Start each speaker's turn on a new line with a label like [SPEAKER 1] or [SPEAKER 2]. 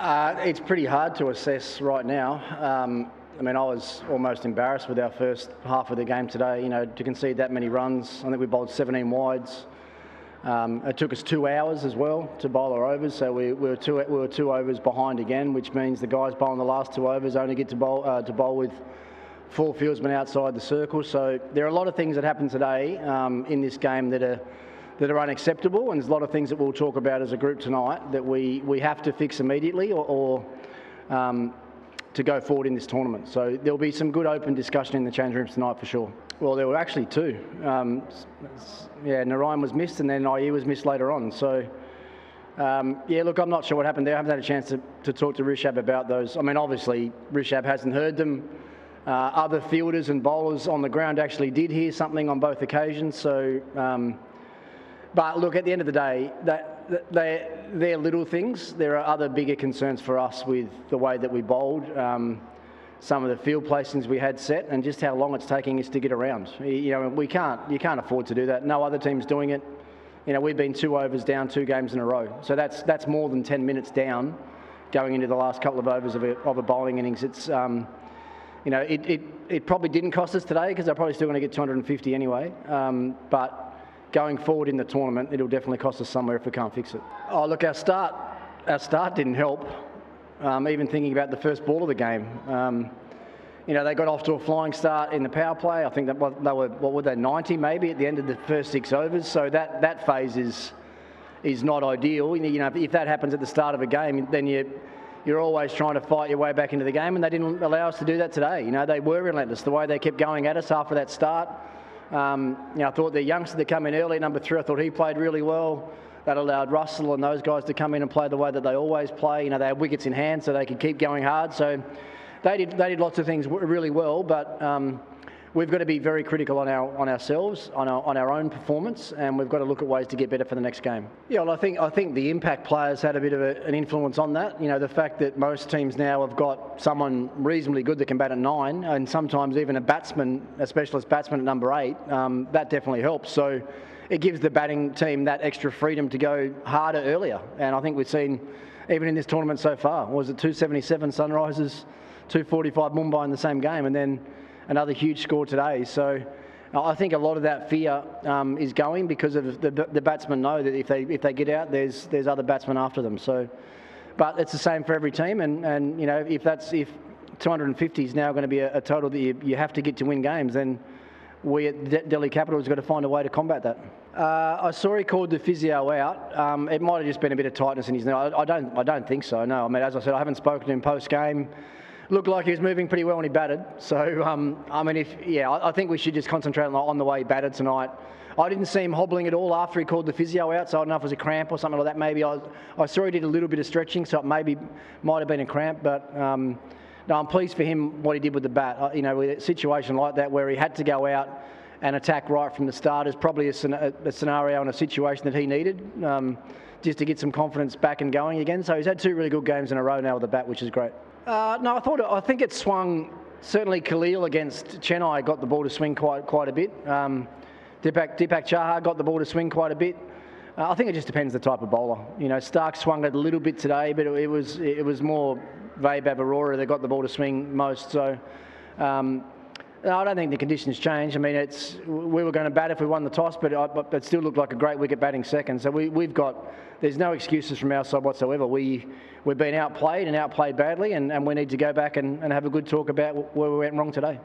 [SPEAKER 1] It's pretty hard to assess right now. I mean, I was almost embarrassed with our first half of the game today. You know, to concede that many runs. I think we bowled 17 wides. It took us 2 hours as well to bowl our overs, so we were two overs behind again, which means the guys bowling the last 2 overs only get to bowl with 4 fieldsmen outside the circle. So there are a lot of things that happened today in this game that are unacceptable, and there's a lot of things that we'll talk about as a group tonight that we have to fix immediately or to go forward in this tournament. So there'll be some good open discussion in the change rooms tonight for sure. Well, there were actually 2. Narayan was missed and then IE was missed later on. So, look, I'm not sure what happened there. I haven't had a chance to talk to Rishabh about those. I mean, obviously, Rishabh hasn't heard them. Other fielders and bowlers on the ground actually did hear something on both occasions. So, but look, at the end of the day, they're little things. There are other bigger concerns for us with the way that we bowled, some of the field placings we had set, and just how long it's taking us to get around. You know, you can't afford to do that. No other team's doing it. You know, we've been 2 overs down 2 games in a row, so that's more than 10 minutes down, going into the last couple of overs of a bowling innings. It's you know, it probably didn't cost us today because they're probably still going to get 250 anyway. But going forward in the tournament, it'll definitely cost us somewhere if we can't fix it. Oh, look, our start didn't help. Even thinking about the first ball of the game, you know, they got off to a flying start in the power play. I think that they were, what were they, 90 maybe at the end of the first 6 overs. So that phase is not ideal. You know, if that happens at the start of a game, then you're always trying to fight your way back into the game, and they didn't allow us to do that today. You know, they were relentless. The way they kept going at us after that start. You know, I thought the youngster that came in early, number 3, I thought he played really well. That allowed Russell and those guys to come in and play the way that they always play. You know, they had wickets in hand, so they could keep going hard. So they did lots of things really well, but we've got to be very critical on ourselves, on our own performance, and we've got to look at ways to get better for the next game. Yeah, well, I think the impact players had a bit of an influence on that. You know, the fact that most teams now have got someone reasonably good that can bat at 9, and sometimes even a specialist batsman at number 8, that definitely helps. So it gives the batting team that extra freedom to go harder earlier. And I think we've seen, even in this tournament so far, was it 277 Sunrisers, 245 Mumbai in the same game, and then another huge score today. So I think a lot of that fear is going because of the batsmen know that if they get out, there's other batsmen after them. So, but it's the same for every team, and you know, if 250 is now going to be a total that you have to get to win games, then we at Delhi Capital has got to find a way to combat that. I saw he called the physio out. It might have just been a bit of tightness in his knee. I don't think so. No, I mean, as I said, I haven't spoken to him post game. Looked like he was moving pretty well when he batted. So I mean, I think we should just concentrate on the way he batted tonight. I didn't see him hobbling at all after he called the physio out, so I don't know if it was a cramp or something like that. Maybe I saw he did a little bit of stretching, so it might have been a cramp, but. No, I'm pleased for him what he did with the bat. You know, with a situation like that where he had to go out and attack right from the start is probably a scenario and a situation that he needed just to get some confidence back and going again. So he's had 2 really good games in a row now with the bat, which is great. No, I think it swung. Certainly Khalil against Chennai got the ball to swing quite a bit. Deepak Chahar got the ball to swing quite a bit. I think it just depends the type of bowler. You know, Stark swung it a little bit today, but it was more Vaibhav Arora that got the ball to swing most. So no, I don't think the conditions change. I mean, we were going to bat if we won the toss, but it still looked like a great wicket batting second. So there's no excuses from our side whatsoever. We've been outplayed badly, and we need to go back and have a good talk about where we went wrong today.